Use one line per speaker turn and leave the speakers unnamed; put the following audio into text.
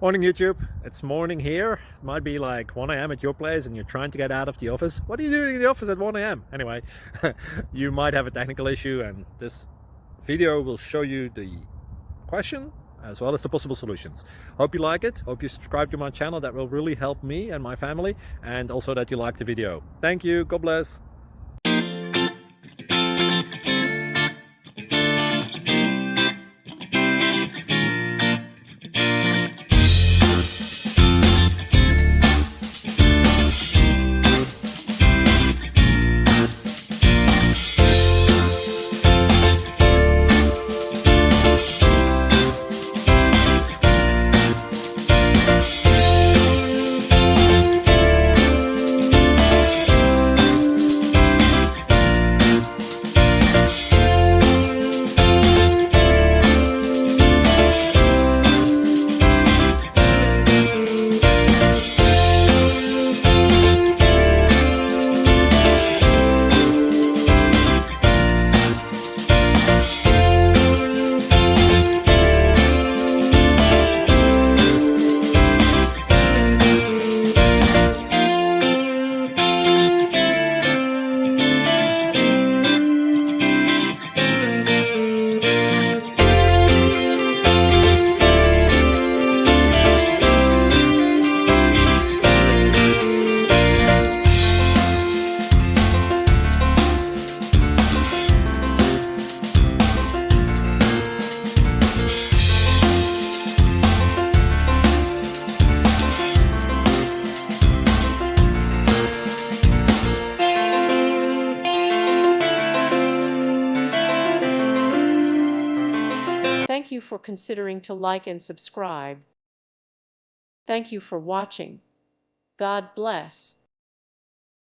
Morning YouTube, it's morning here. It might be like 1 a.m. at your place and you're trying to get out of the office. What are you doing in the office at 1 a.m.? Anyway, you might have a technical issue and this video will show you the question as well as the possible solutions. Hope you like it, hope you subscribe to my channel. That will really help me and my family, and also that you like the video. Thank you, God bless.
Thank you for considering to like and subscribe. Thank you for watching. God bless.